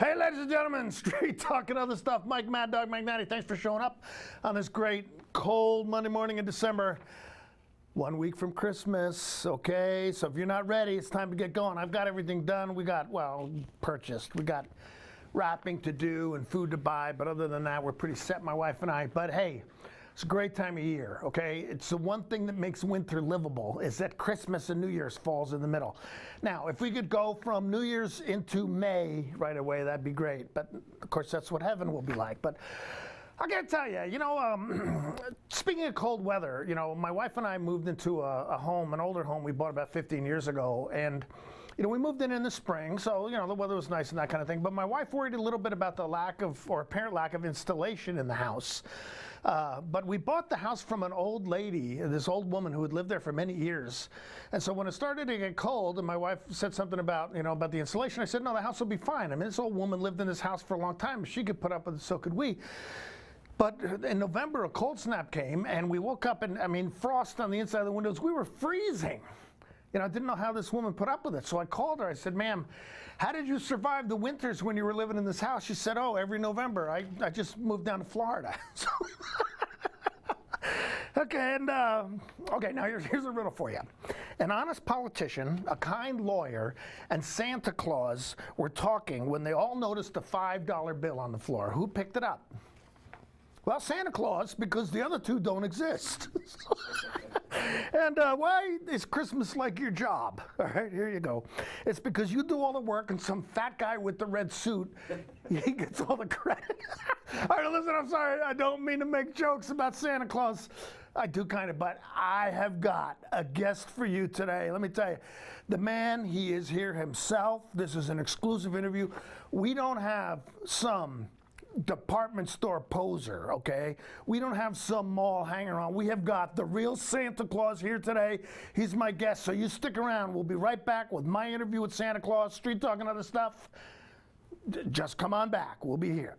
Hey, ladies and gentlemen, Street Talk and other stuff. Mike Mad Dog Magnati, thanks for showing up on this great cold Monday morning in December. 1 week from Christmas, okay? So if you're not ready, it's time to get going. I've got everything done. We got, well, purchased. We got wrapping to do and food to buy, but other than that, we're pretty set, my wife and I. But hey, it's a great time of year, okay? It's the one thing that makes winter livable is that Christmas and New Year's falls in the middle. Now, if we could go from New Year's into May right away, that'd be great. But of course, that's what heaven will be like. But I gotta tell you, speaking of cold weather, my wife and I moved into a home, an older home we bought about 15 years ago. And we moved in the spring, so, the weather was nice and that kind of thing. But my wife worried a little bit about the apparent lack of installation in the house. But we bought the house from an old lady, this old woman who had lived there for many years. And so when it started to get cold and my wife said something about, about the insulation, I said, no, the house will be fine. I mean, this old woman lived in this house for a long time. If she could put up with it, so could we. But in November, a cold snap came and we woke up and, frost on the inside of the windows. We were freezing. I didn't know how this woman put up with it. So I called her. I said, ma'am, how did you survive the winters when you were living in this house? She said, oh, every November. I just moved down to Florida. Okay, now here's a riddle for you. An honest politician, a kind lawyer, and Santa Claus were talking when they all noticed a $5 bill on the floor. Who picked it up? Well, Santa Claus, because the other two don't exist. And why is Christmas like your job? All right, here you go. It's because you do all the work and some fat guy with the red suit, he gets all the credit. All right, listen, I'm sorry. I don't mean to make jokes about Santa Claus. I do kind of, but I have got a guest for you today. Let me tell you, the man, he is here himself. This is an exclusive interview. We don't have some department store poser, okay? We don't have some mall hanger on. We have got the real Santa Claus here today. He's my guest, so you stick around. We'll be right back with my interview with Santa Claus, Street Talk and other stuff. Just come on back. We'll be here.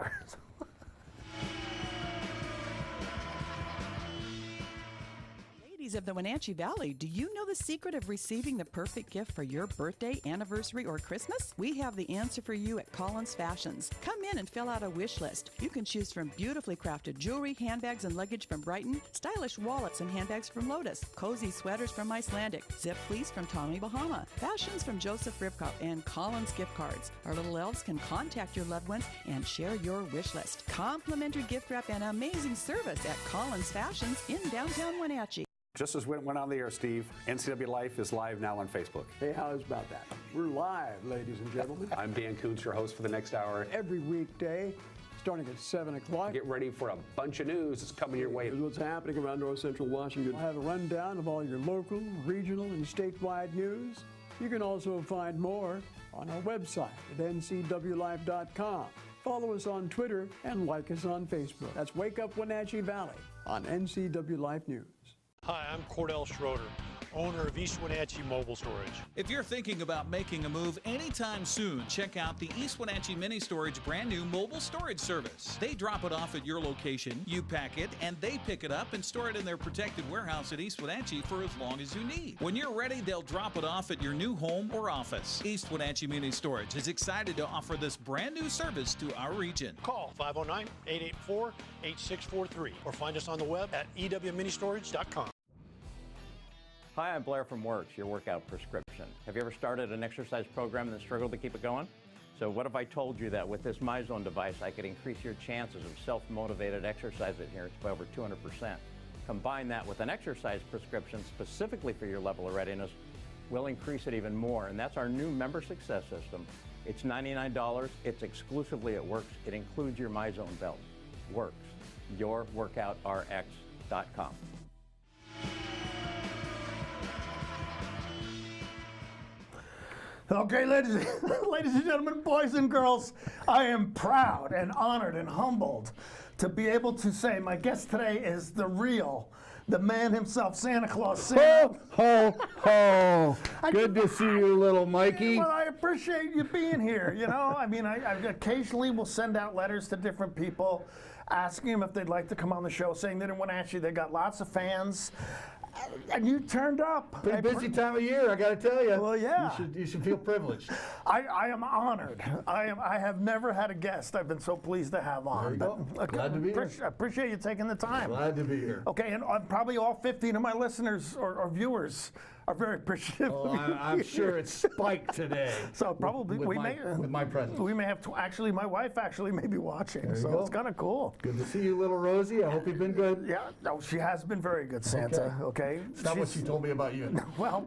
Ladies of the Wenatchee Valley, do you know the secret of receiving the perfect gift for your birthday, anniversary, or Christmas? We have the answer for you at Collins Fashions. Come in and fill out a wish list. You can choose from beautifully crafted jewelry, handbags, and luggage from Brighton, stylish wallets and handbags from Lotus, cozy sweaters from Icelandic, zip fleece from Tommy Bahama, fashions from Joseph Ribkop, and Collins gift cards. Our little elves can contact your loved ones and share your wish list. Complimentary gift wrap and amazing service at Collins Fashions in downtown Wenatchee. Just as we went on the air, Steve, NCW Life is live now on Facebook. Hey, how's about that? We're live, ladies and gentlemen. I'm Dan Kuntz, your host for the next hour. Every weekday, starting at 7 o'clock. Get ready for a bunch of news that's coming your way. Here's what's happening around North Central Washington. I'll have a rundown of all your local, regional, and statewide news. You can also find more on our website at ncwlife.com. Follow us on Twitter and like us on Facebook. That's Wake Up Wenatchee Valley on NCW Life News. Hi, I'm Cordell Schroeder, owner of East Wenatchee Mobile Storage. If you're thinking about making a move anytime soon, check out the East Wenatchee Mini Storage brand new mobile storage service. They drop it off at your location, you pack it, and they pick it up and store it in their protected warehouse at East Wenatchee for as long as you need. When you're ready, they'll drop it off at your new home or office. East Wenatchee Mini Storage is excited to offer this brand new service to our region. Call 509-884-8643 or find us on the web at ewministorage.com. Hi, I'm Blair from Works, your workout prescription. Have you ever started an exercise program and then struggled to keep it going? So what if I told you that with this MyZone device, I could increase your chances of self-motivated exercise adherence by over 200%. Combine that with an exercise prescription specifically for your level of readiness, we'll increase it even more. And that's our new member success system. It's $99. It's exclusively at Works. It includes your MyZone belt. Works, yourworkoutrx.com. Okay, ladies and gentlemen, boys and girls, I am proud and honored and humbled to be able to say my guest today is the man himself, Santa Claus. Santa. Ho, ho. Good to see you, little Mikey. Well, I appreciate you being here, I occasionally will send out letters to different people asking them if they'd like to come on the show, saying that in Wenatchee they got lots of fans. And you turned up. Pretty busy time of year, I got to tell you. Well, yeah. You should feel privileged. I am honored. I have never had a guest I've been so pleased to have on. There you go. Glad to be here. I appreciate you taking the time. Glad to be here. Okay, and probably all 15 of my listeners or viewers are very appreciative. Oh, I'm sure it's spiked today. So probably with my presence. We may have to, actually, my wife actually may be watching, so go. it's kind of cool. Good to see you, little Rosie. I hope you've been good. Yeah, no, she has been very good, Santa. Okay, It's not what she told me about you. Well,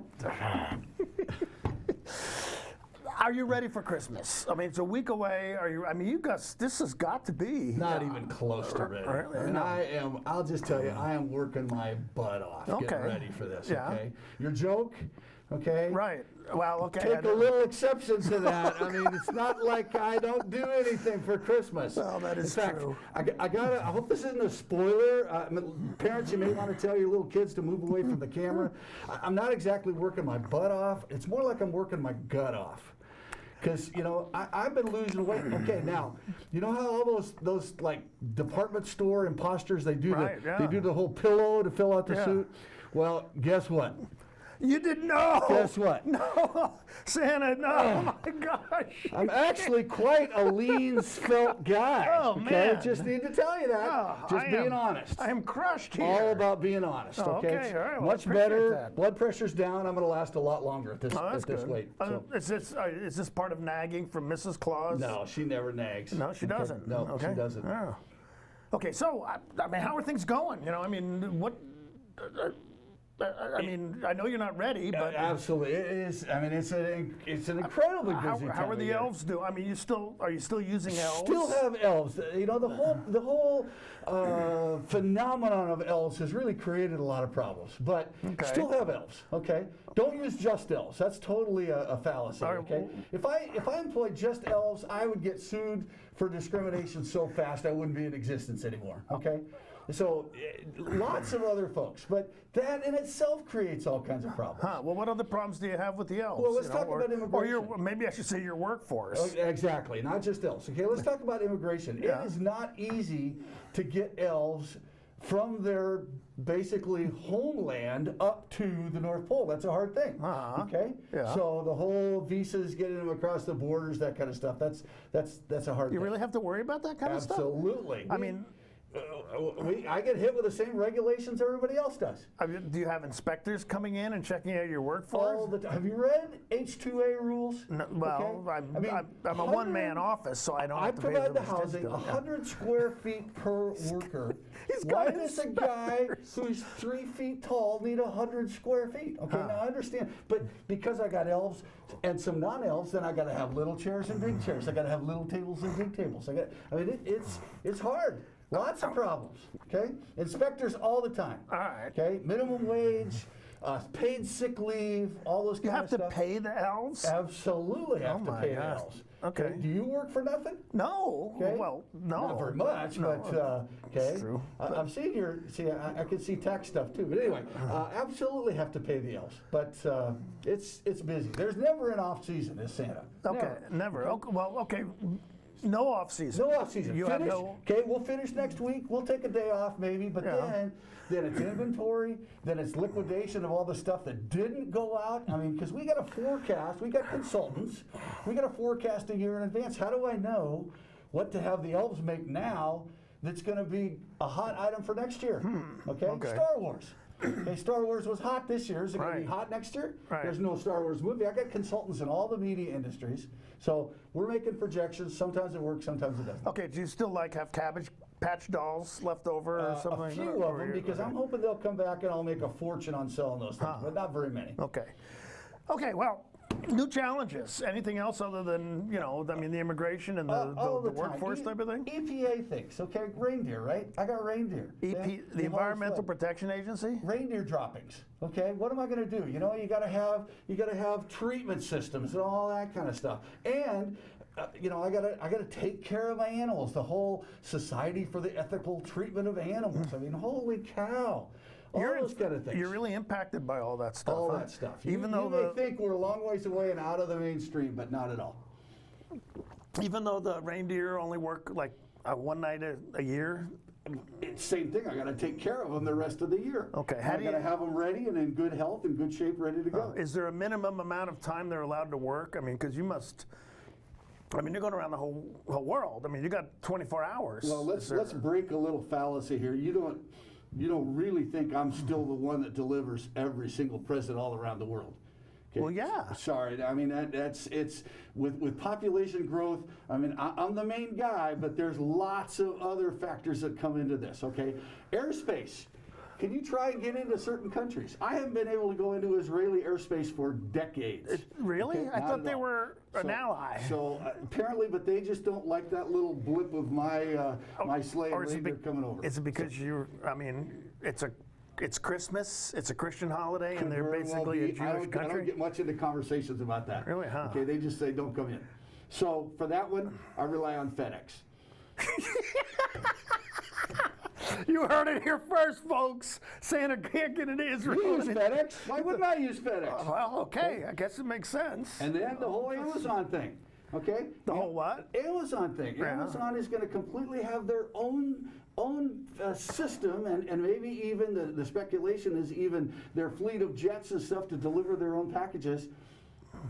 are you ready for Christmas? I mean, it's a week away. Are you? I mean, you got this has got to be Not even close to ready. And No. I'll just tell you, I am working my butt off Okay. getting ready for this, Yeah. okay? Your joke, okay? Right. Well, okay. Take a little exception to that. I mean, it's not like I don't do anything for Christmas. Well, that is In fact, true. I hope this isn't a spoiler. Parents, you may want to tell your little kids to move away from the camera. I'm not exactly working my butt off. It's more like I'm working my gut off. Because, you know, I've been losing weight. Okay, now, you know how all those like department store imposters, they do the whole pillow to fill out the suit? Well, guess what? You didn't know. Guess what? No, Santa. No. Oh my gosh. I'm actually quite a lean, svelte guy. Oh, okay? man. Just need to tell you that. Oh, Just being honest. I am crushed here. All about being honest. Oh, okay. okay, all right, well, I Much appreciate better. that. Blood pressure's down. I'm going to last a lot longer at this That's good. weight. So. Is this part of nagging from Mrs. Claus? No, she never nags. No, she Okay? doesn't. No, Okay. she doesn't. Oh. Okay, so I mean, how are things going? You know, I mean, what? I mean, I know you're not ready, but Absolutely, it is. I mean, it's an incredibly busy how time are of the year. elves doing? I mean, are you still using elves? Still have elves. You know, the whole phenomenon of elves has really created a lot of problems. But still have elves. Okay, don't use just elves. That's totally a fallacy. All right, Okay, if I employed just elves, I would get sued for discrimination so fast I wouldn't be in existence anymore. Okay. So, lots of other folks, but that in itself creates all kinds of problems. Huh. Well, what other problems do you have with the elves? Well, let's you know, talk about immigration. Or maybe I should say your workforce. Exactly, not just elves. Okay, let's talk about immigration. Yeah. It is not easy to get elves from their basically homeland up to the North Pole. That's a hard thing. Okay? Yeah. So the whole visas, getting them across the borders, that kind of stuff, that's a hard thing. You really have to worry about that kind of stuff? Absolutely. I mean, I get hit with the same regulations everybody else does. do you have inspectors coming in and checking out your workforce? All the time. Have you read H-2A rules? No, well, Okay? I'm a one-man office, so I don't I have to pay provide the them housing, to- 100 square feet per worker. He's Why got does a guy who's 3 feet tall need 100 square feet? Okay, now I understand, but because I got elves and some non-elves, then I got to have little chairs and big chairs. I got to have little tables and big tables. It's hard. Lots of problems. Okay, inspectors all the time. All right. Okay, minimum wage. Paid sick leave, all those You kind have of to stuff. pay the elves? Absolutely have to my pay the gosh. elves. Okay. Do you work for nothing? No. Okay. Well, no. Not very much, No. but okay. It's true. I've seen I can see tax stuff too. But anyway, absolutely have to pay the elves. But it's busy. There's never an off season as Santa. Okay, never. Okay, well, okay. No off season. No off season. You finish. have no. Okay, we'll finish next week. We'll take a day off maybe, but Yeah. then it's inventory, then it's liquidation of all the stuff that didn't go out. I mean, because we got to forecast, we got consultants, we got to forecast a year in advance. How do I know what to have the elves make now that's going to be a hot item for next year? Okay? Star Wars. Okay, Star Wars was hot this year. Is it going to be hot next year? Right. There's no Star Wars movie. I got consultants in all the media industries, so we're making projections. Sometimes it works, sometimes it doesn't. Okay, do you still have Cabbage Patch dolls left over or something A like that? few of them, because I'm hoping they'll come back and I'll make a fortune on selling those things, but not very many. Okay. Okay, well, new challenges. Anything else other than, the immigration and All the time. workforce type of thing? EPA things, okay? Reindeer, right? I got reindeer. The Environmental Protection Agency? Reindeer droppings. Okay, what am I going to do? You gotta have treatment systems and all that kind of stuff. And I gotta take care of my animals. The whole Society for the Ethical Treatment of Animals. I mean, holy cow! All those kind of things. You're really impacted by all that stuff. all huh? that stuff. Even you though may think we're a long ways away and out of the mainstream, but not at all. even though the reindeer only work like one night a year, it's same thing. I got to take care of them the rest of the year. Okay, I got to have them ready and in good health and good shape, ready to go. Is there a minimum amount of time they're allowed to work? I mean, because you must. I mean, you're going around the whole world. I mean, you got 24 hours. Well, let's break a little fallacy here. You don't really think I'm still the one that delivers every single present all around the world. Okay? Well, yeah. Sorry, I mean it's with population growth. I mean I'm the main guy, but there's lots of other factors that come into this. Okay, airspace. Can you try and get into certain countries? I haven't been able to go into Israeli airspace for decades. Really? Okay, I not thought at they all. were an ally. So apparently, but they just don't like that little blip of my my sleigh Or is it reindeer coming over. Is it because I mean, it's Christmas, it's a Christian holiday, and they're Could very well basically a be. Jewish I don't country? get much into conversations about that. Really, huh? Okay, they just say don't come in. So for that one, I rely on FedEx. You heard it here first, folks. Santa can't get into Israel. You use FedEx? Why wouldn't I use FedEx? Well, okay, I guess it makes sense. And then the whole Amazon thing. Okay? The whole what? Amazon thing. Yeah. Amazon is going to completely have their own system, and maybe even the speculation is even their fleet of jets and stuff to deliver their own packages.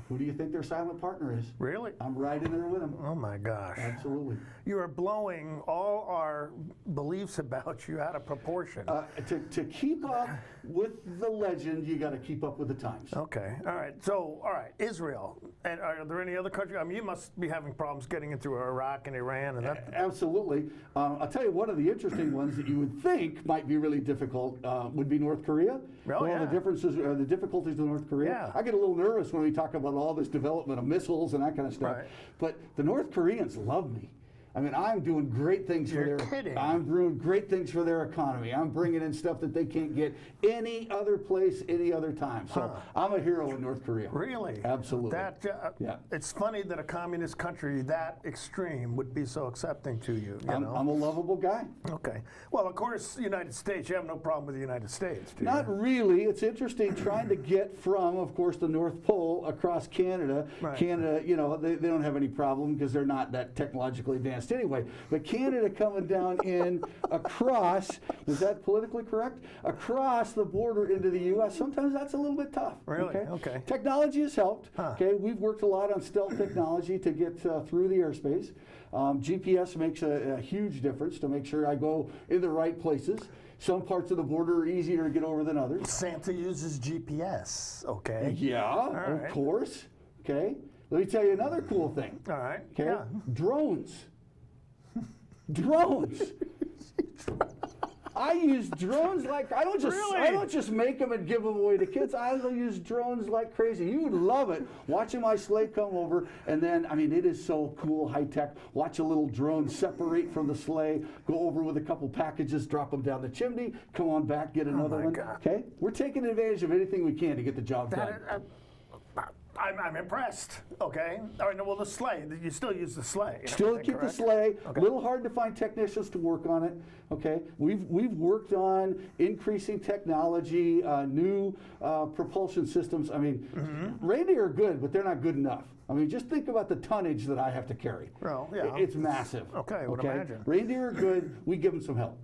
Who do you think their silent partner is? Really? I'm right in there with them. Oh my gosh. Absolutely. You are blowing all our beliefs about you out of proportion. To keep up with the legend, you got to keep up with the times. Okay, all right. So, all right, Israel. And are there any other countries? I mean, you must be having problems getting into Iraq and Iran and that. Absolutely. I'll tell you, one of the interesting ones that you would think might be really difficult would be North Korea. Oh, yeah. The difficulties with North Korea. Yeah. I get a little nervous when we talk about all this development of missiles and that kind of stuff. Right. But the North Koreans love me. I mean, I'm doing great things for You're their. kidding. I'm doing great things for their economy. I'm bringing in stuff that they can't get any other place, any other time. So I'm a hero in North Korea. Really? Absolutely. That, Yeah. It's funny that a communist country that extreme would be so accepting to you. You know? I'm a lovable guy. Okay. Well, of course, the United States, you have no problem with the United States, do you? Not really. It's interesting trying to get from, of course, the North Pole across Canada. Right. Canada, you know, they don't have any problem because they're not that technologically advanced anyway. But Canada coming down in across, is that politically correct? Across the border into the U.S., sometimes that's a little bit tough. Really? Okay. Technology has helped. Huh. Okay, we've worked a lot on stealth technology to get through the airspace. GPS makes a huge difference to make sure I go in the right places. Some parts of the border are easier to get over than others. Santa uses GPS, okay? Yeah, right. of course. Okay. Let me tell you another cool thing. All right. Okay. Yeah. Drones. Drones. I use drones like I don't just make them and give them away to kids. I use drones like crazy. You would love it watching my sleigh come over, and then I mean it is so cool, high tech. Watch a little drone separate from the sleigh, go over with a couple packages, drop them down the chimney, come on back, get another my one. God. Okay, we're taking advantage of anything we can to get the job done. I'm impressed, okay? All right, no, well, the sleigh, you still use the sleigh. and Still everything, keep the correct? sleigh. Okay. A little hard to find technicians to work on it. Okay, we've worked on increasing technology, new propulsion systems. I mean, reindeer are good, but they're not good enough. I mean, just think about the tonnage that I have to carry. Well, yeah. It's massive. Okay, I would imagine. Reindeer are good. We give them some help.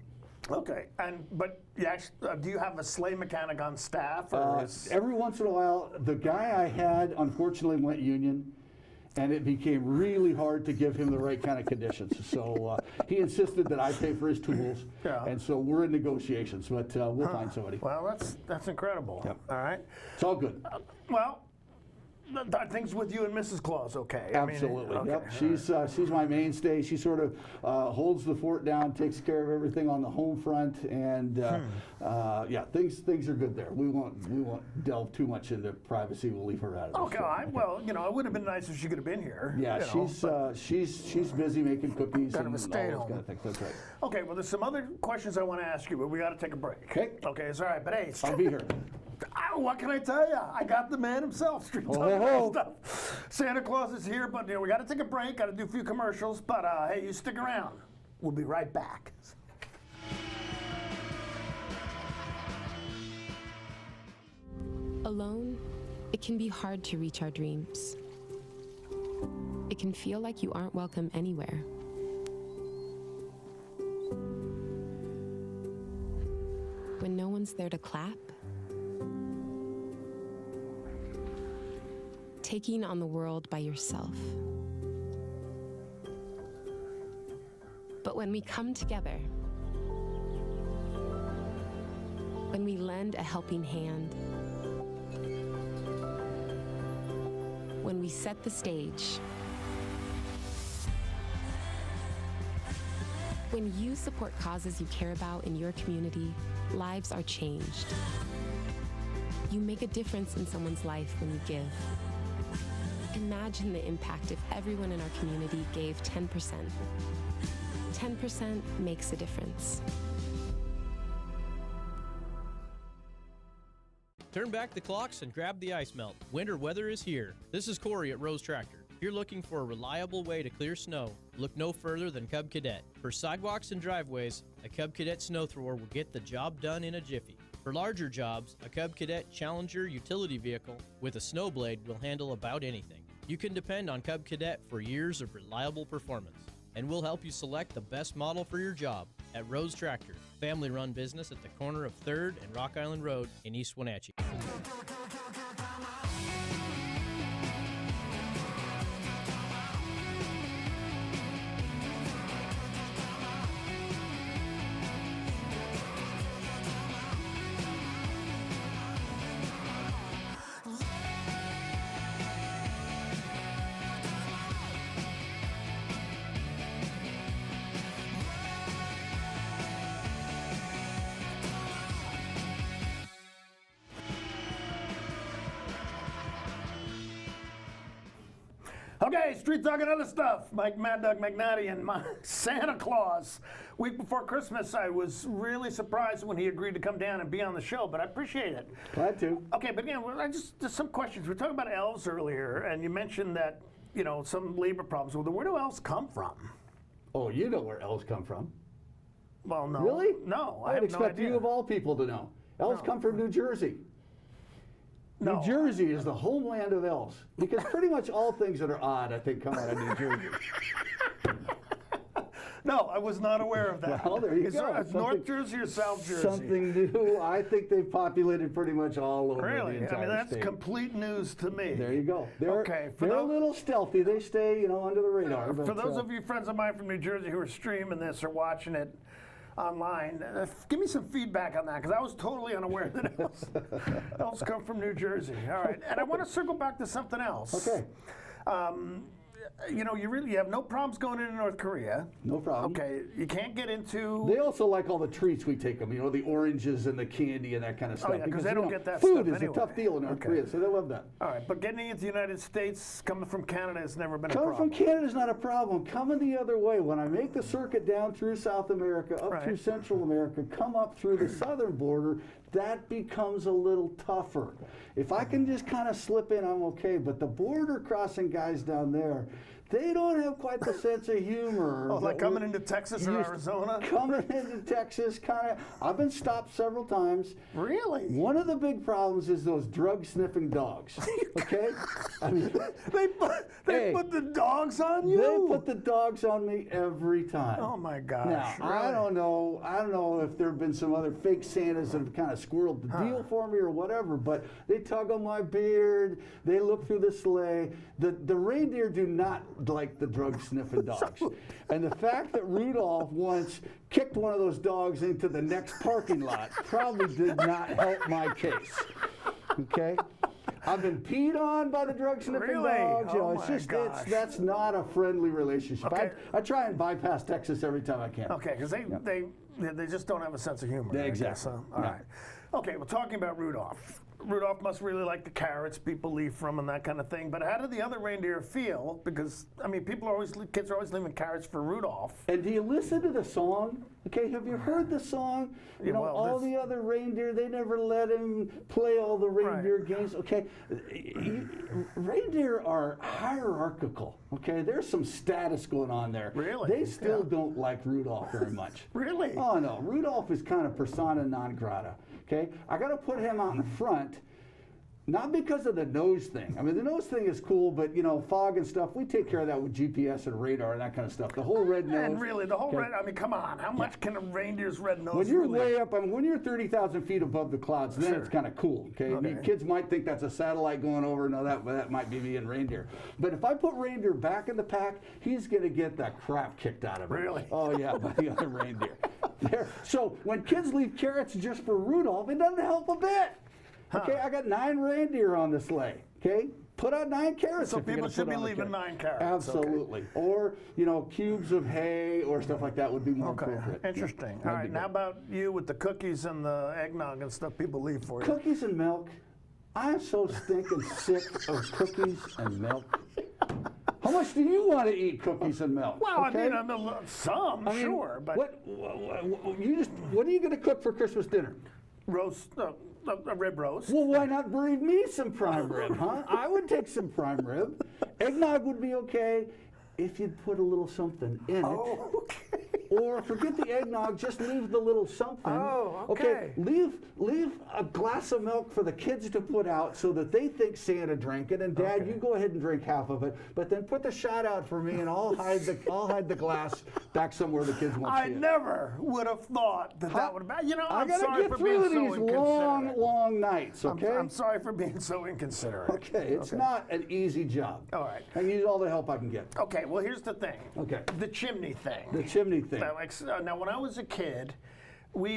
Okay, but you actually, do you have a sleigh mechanic on staff? Or Every once in a while, the guy I had unfortunately went union, and it became really hard to give him the right kind of conditions. So he insisted that I pay for his tools, Yeah. and so we're in negotiations, but we'll find somebody. Well, that's incredible. Yep. All right. It's all good. Well, are things with you and Mrs. Claus okay? Absolutely. I mean, Yep. okay, She's my mainstay. She sort of holds the fort down, takes care of everything on the home front, and yeah, things are good there. We won't delve too much into privacy. We'll leave her out of it. Okay, well, you know, it would have been nice if she could have been here. Yeah, you know, she's busy making cookies Kind and of a all stay-at-home. those kind of things. That's right. Okay, well, there's some other questions I want to ask you, but we got to take a break. Okay. Okay, it's all right, but hey, I'll be here. what can I tell you? I got the man himself. Street Ho, Talk ho, ho. stuff. Santa Claus is here, but you know, we got to take a break. Got to do a few commercials, but hey, you stick around. We'll be right back. Alone, it can be hard to reach our dreams. It can feel like you aren't welcome anywhere. one's there to clap. Taking on the world by yourself. But when we come together, when we lend a helping hand, when we set the stage, when you support causes you care about in your community, lives are changed. You make a difference in someone's life when you give. Imagine the impact if everyone in our community gave 10%. 10% makes a difference. Turn back the clocks and grab the ice melt. Winter weather is here. This is Corey at Rose Tractor. If you're looking for a reliable way to clear snow, look no further than Cub Cadet. For sidewalks and driveways, a Cub Cadet snow thrower will get the job done in a jiffy. For larger jobs, a Cub Cadet Challenger utility vehicle with a snow blade will handle about anything. You can depend on Cub Cadet for years of reliable performance, and we'll help you select the best model for your job at Rose Tractor, family-run business at the corner of 3rd and Rock Island Road in East Wenatchee. Okay, Street Talk and other stuff. Mike Mad Dog McNatty and my Santa Claus. Week before Christmas, I was really surprised when he agreed to come down and be on the show, but I appreciate it. Glad to. Okay, but again, just some questions. We were talking about elves earlier, and you mentioned that, you know, some labor problems. Well, where do elves come from? Oh, you know where elves come from. Well, no. Really? No, I I'd have no expect idea. you of all people to know. Elves come from New Jersey. No. New Jersey is the homeland of elves, because pretty much all things that are odd, I think, come out of New Jersey. No, I was not aware of that. Well, there you Is go. it North Jersey or South Jersey? Something new. I think they've populated pretty much all over Really? the entire I mean, that's state. complete news to me. There you go. They're, Okay, they're a little stealthy. They stay, you know, under the radar. For but, those of you friends of mine from New Jersey who are streaming this or watching it online, give me some feedback on that, because I was totally unaware that elves come from New Jersey. All right, and I want to circle back to something else. Okay. You know, you have no problems going into North Korea. No problem. Okay, you can't get into. They also like all the treats we take them, you know, the oranges and the candy and that kind of stuff. Oh, yeah, because they you don't know, get that food stuff is anyway. a tough deal in North Korea, so they love that. All right, but getting into the United States, coming from Canada, has never been a Coming problem. from Canada is not a problem. Coming the other way, when I make the circuit down through South America, up Right. through Central America, come up through the southern border, that becomes a little tougher. If I can just kind of slip in, I'm okay. But the border crossing guys down there, they don't have quite the sense of humor. Oh, like that coming we're into Texas or used- Arizona? Coming into Texas, kind of. I've been stopped several times. Really? One of the big problems is those drug-sniffing dogs. Okay? I mean, They put the dogs on you? they put the dogs on me every time. Oh my gosh! Now, I really? don't know if there have been some other fake Santas that have kind of squirreled the deal for me or whatever, but they tug on my beard, they look through the sleigh. The reindeer do not like the drug-sniffing dogs. And the fact that Rudolph once kicked one of those dogs into the next parking lot probably did not help my case. Okay? I've been peed on by the drug-sniffing Really? dogs. You know, Oh it's my just, gosh. that's not a friendly relationship. Okay. I try and bypass Texas every time I can. Okay, because they just don't have a sense of humor. Yeah, I guess, exactly. huh? All right. Okay, well, talking about Rudolph. Rudolph must really like the carrots people leave from and that kind of thing. But how did the other reindeer feel? Because, I mean, kids are always leaving carrots for Rudolph. And do you listen to the song? Okay, have you heard the song? You know, well, all this- the other reindeer, they never let him play all the reindeer games. Okay, reindeer are hierarchical. Okay, there's some status going on there. Really? They still Yeah. don't like Rudolph very much. Really? Oh no, Rudolph is kind of persona non grata. Okay, I got to put him out in front. Not because of the nose thing. I mean, the nose thing is cool, but you know, fog and stuff, we take care of that with GPS and radar and that kind of stuff. The whole red nose. And really, the whole red, I mean, come on. How much can a reindeer's red nose When you're really? way up, I mean, when you're 30,000 feet above the clouds, then it's kind of cool, okay? I mean, kids might think that's a satellite going over. No, that might be me and reindeer. But if I put reindeer back in the pack, he's going to get the crap kicked out of him. Really? Oh, yeah, by the other reindeer. So when kids leave carrots just for Rudolph, it doesn't help a bit. Okay, I got 9 reindeer on the sleigh. Okay, put out 9 carrots. So if you're people gonna should put be on a leaving carrot. 9 carrots. Absolutely. Okay. Or, you know, cubes of hay or stuff like that would be more appropriate. Interesting. All right, now about you with the cookies and the eggnog and stuff people leave for you. Cookies and milk. I'm so stinking sick of cookies and milk. How much do you want to eat cookies and milk? Well, okay? I mean, some, I mean, sure, but what are you going to cook for Christmas dinner? Roast, a rib roast. Well, why not bring me some prime rib, huh? I would take some prime rib. Eggnog would be okay if you'd put a little something in it. Oh, okay. Or forget the eggnog, just leave the little something. Oh, okay. Leave a glass of milk for the kids to put out so that they think Santa drank it, and Dad, you go ahead and drink half of it, but then put the shot out for me, and I'll hide the glass back somewhere the kids won't see it. I never would have thought that would have been. You know, I'm I gotta sorry get for through being so these inconsiderate. long nights, okay? I'm sorry for being so inconsiderate. Okay, it's not an easy job. All right. I need all the help I can get. Okay, well, here's the thing. Okay. The chimney thing. The chimney thing. Now, when I was a kid, we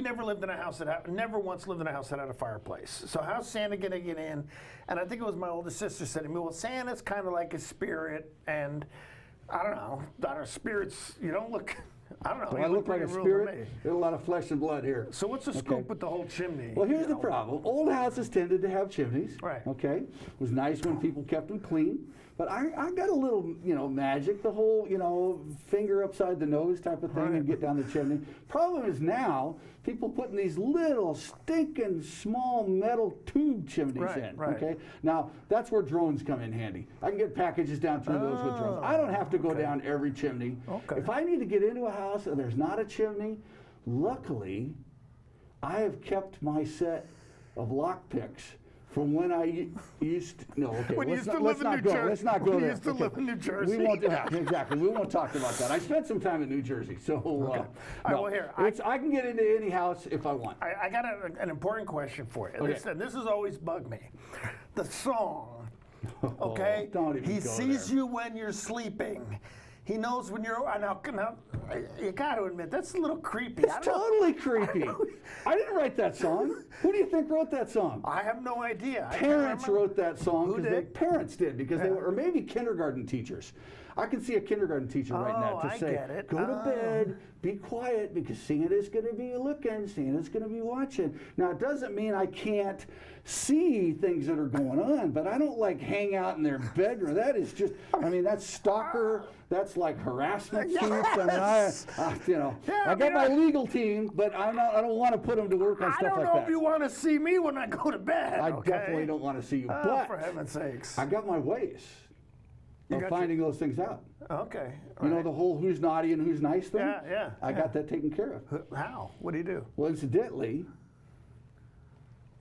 never lived in a house never once lived in a house that had a fireplace. So how's Santa gonna get in? And I think it was my oldest sister said to me, well, Santa's kind of like a spirit, and I don't know, spirits, you don't look, I don't know. Do I look like a spirit? There's a lot of flesh and blood here. So what's the scoop with the whole chimney? Well, here's the problem. Old houses tended to have chimneys. Right. Okay. It was nice when people kept them clean. But I got a little, magic, the whole, finger upside the nose type of thing and get down the chimney. Problem is now, people putting these little stinking small metal tube chimneys in. Right. Okay. Now, that's where drones come in handy. I can get packages down through those with drones. I don't have to go down every chimney. Okay. If I need to get into a house and there's not a chimney, luckily, I have kept my set of lockpicks from when I used to, When you let's used to not, live let's in not New go. Jersey. Let's not go When you there. used to live in New Jersey. We won't, exactly. We won't talk about that. I spent some time in New Jersey, so All right, well, here, I can get into any house if I want. I got an important question for you. Okay. This has always bugged me. The song, okay? Don't even He go sees there. you when you're sleeping. He knows when you're. Now, you got to admit that's a little creepy. It's totally creepy. I didn't write that song. Who do you think wrote that song? I have no idea. Parents wrote that song. Who did? Parents did because they were, or maybe kindergarten teachers. I can see a kindergarten teacher writing that to I say, get it. go to bed, be quiet, because Santa's going to be looking, Santa's going to be watching. Now, it doesn't mean I can't see things that are going on, but I don't like hang out in their bedroom. That is just, that's stalker, that's like harassment suits. I got my legal team, but I don't want to put them to work on stuff like that. I don't know if you want to see me when I go to bed. I definitely don't want to see you, but for heaven's sakes. I got my ways of finding those things out. Okay. You know the whole who's naughty and who's nice thing? Yeah. I got that taken care of. How? What do you do? Well, incidentally,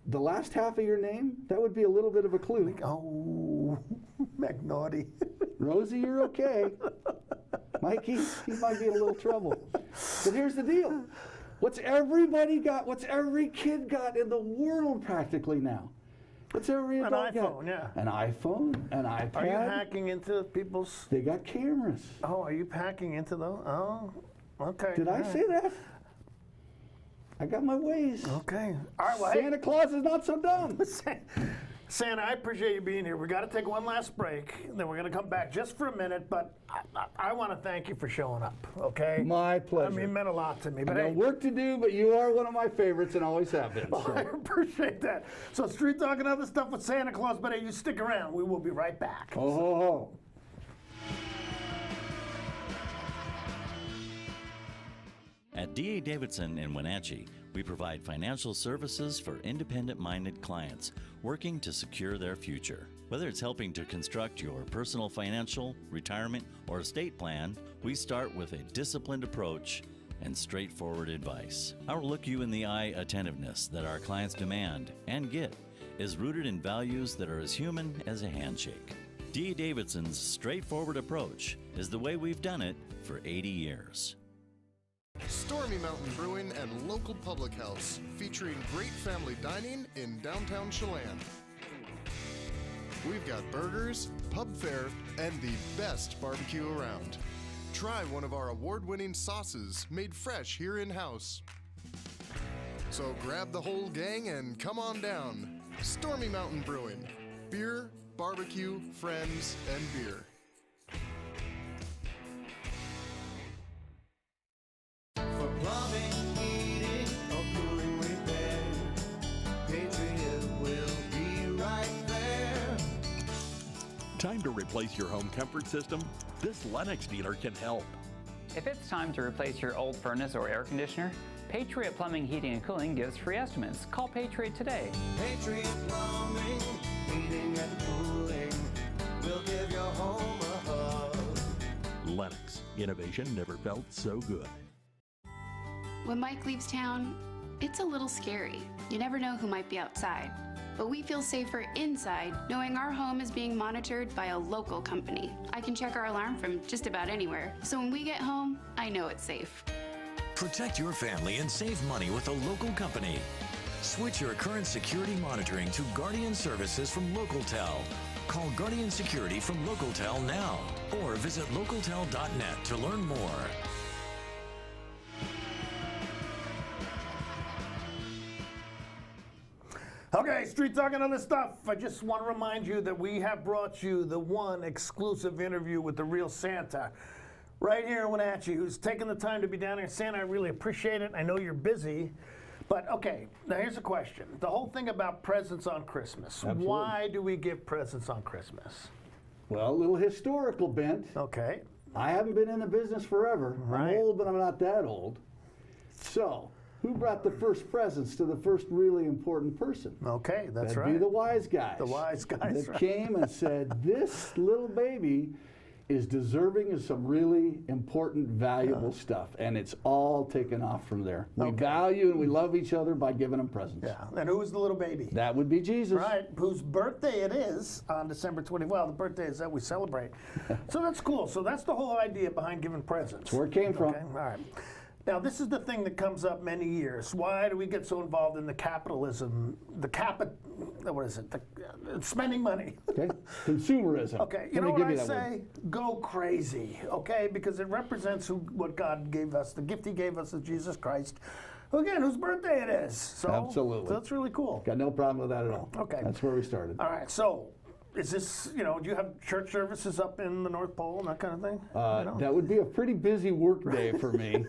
the last half of your name, that would be a little bit of a clue. Oh, McNaughty. Rosie, you're okay. Mikey, he might be in a little trouble. But here's the deal. What's every kid got in the world practically now? What's every adult got? An iPhone, yeah. An iPhone, an iPad. Are you hacking into people's? They got cameras. Oh, are you hacking into those? Oh, okay. Did I say that? I got my ways. Okay. All right, well, Santa Claus is not so dumb. Santa, I appreciate you being here. We got to take one last break, then we're going to come back just for a minute. But I want to thank you for showing up. Okay. My pleasure. I mean, it meant a lot to me. But I got work to do, but you are one of my favorites and always have been. So. I appreciate that. So Street Talk and other stuff with Santa Claus. But hey, you stick around. We will be right back. Oh, ho, ho. At D.A. Davidson in Wenatchee, we provide financial services for independent-minded clients working to secure their future. Whether it's helping to construct your personal financial, retirement, or estate plan, we start with a disciplined approach and straightforward advice. Our look-you-in-the-eye attentiveness that our clients demand and get is rooted in values that are as human as a handshake. D. Davidson's straightforward approach is the way we've done it for 80 years. Stormy Mountain Brewing and local public house, featuring great family dining in downtown Chelan. We've got burgers, pub fare, and the best barbecue around. Try one of our award-winning sauces made fresh here in-house. So grab the whole gang and come on down. Stormy Mountain Brewing. Beer, barbecue, friends, and beer. For plumbing, heating, or cooling repair, Patriot will be right there. Time to replace your home comfort system? This Lennox dealer can help. If it's time to replace your old furnace or air conditioner, Patriot Plumbing, Heating, and Cooling gives free estimates. Call Patriot today. Patriot Plumbing, Heating, and Cooling will give your home a hug. Lennox. Innovation never felt so good. When Mike leaves town, it's a little scary. You never know who might be outside. But we feel safer inside knowing our home is being monitored by a local company. I can check our alarm from just about anywhere. So when we get home, I know it's safe. Protect your family and save money with a local company. Switch your current security monitoring to Guardian Services from LocalTel. Call Guardian Security from LocalTel now or visit localtel.net to learn more. Okay, Street Talk and other stuff. I just want to remind you that we have brought you the one exclusive interview with the real Santa right here in Wenatchee, who's taken the time to be down here. Santa, I really appreciate it. I know you're busy. But, okay, now here's a question. The whole thing about presents on Christmas. Absolutely. Why do we give presents on Christmas? Well, a little historical bent. Okay. I haven't been in the business forever. Right. I'm old, but I'm not that old. So, who brought the first presents to the first really important person? Okay, that's That'd right. be the wise guys. The wise guys, that right. came and said, this little baby is deserving of some really important, valuable stuff. And it's all taken off from there. We value and we love each other by giving them presents. Yeah, and who was the little baby? That would be Jesus. Right, whose birthday it is on December 20th. Well, the birthday is that we celebrate. So that's cool. So that's the whole idea behind giving presents. That's where it came from. Okay, all right. Now, this is the thing that comes up many years. Why do we get so involved in the capitalism, what is it, spending money? Okay, consumerism. Okay, you Let know me what give I you that say? word. Go crazy, okay? Because it represents what God gave us, the gift he gave us is Jesus Christ, who, again, whose birthday it is. So, Absolutely. So that's really cool. Got no problem with that at all. Okay. That's where we started. All right, so is this, do you have church services up in the North Pole and that kind of thing? That would be a pretty busy work day for me.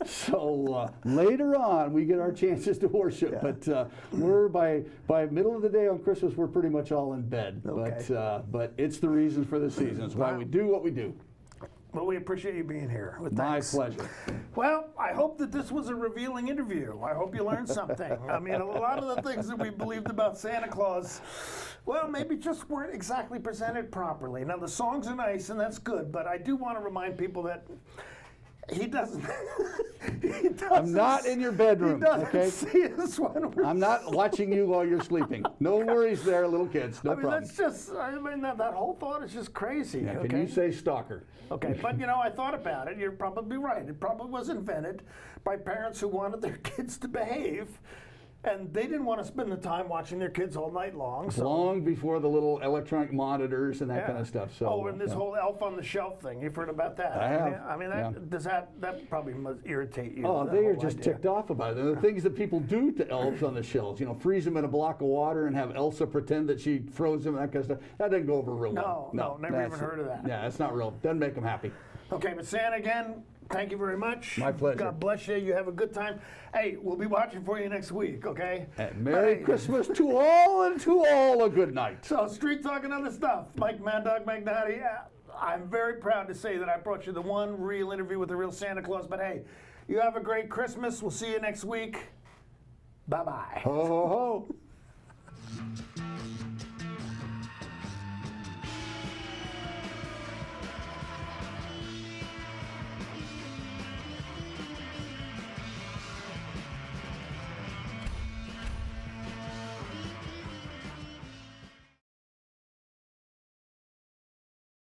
So later on, we get our chances to worship. Yeah. But we're by middle of the day on Christmas, we're pretty much all in bed. Okay. But it's the reason for the season. It's why we do what we do. Well, we appreciate you being here. My pleasure. Well, I hope that this was a revealing interview. I hope you learned something. I mean, a lot of the things that we believed about Santa Claus, well, maybe just weren't exactly presented properly. Now, the songs are nice, and that's good, but I do want to remind people that he doesn't. I'm not in your bedroom. He doesn't okay? see us when we're I'm not watching you while you're sleeping. No worries there, little kids. No problem. That's just. I mean, that whole thought is just crazy. Yeah, okay? Can you say stalker? Okay, but I thought about it. You're probably right. It probably was invented by parents who wanted their kids to behave. And they didn't want to spend the time watching their kids all night long. So. Long before the little electronic monitors and that kind of stuff. So, and this whole elf on the shelf thing. You've heard about that? I have. I mean, that probably must irritate you. Oh, they are just ticked off about it. The things that people do to elves on the shelves, freeze them in a block of water and have Elsa pretend that she froze them and that kind of stuff. That doesn't go over real well. No, never even heard of that. Yeah, it's not real. Doesn't make them happy. Okay, but Santa, again, thank you very much. My pleasure. God bless you. You have a good time. Hey, we'll be watching for you next week, okay? And Merry Christmas to all, and to all a good night. So, Street Talk and other stuff. Mike Mad Dog Magnati. I'm very proud to say that I brought you the one real interview with the real Santa Claus. But hey, you have a great Christmas. We'll see you next week. Bye-bye. Ho, ho, ho.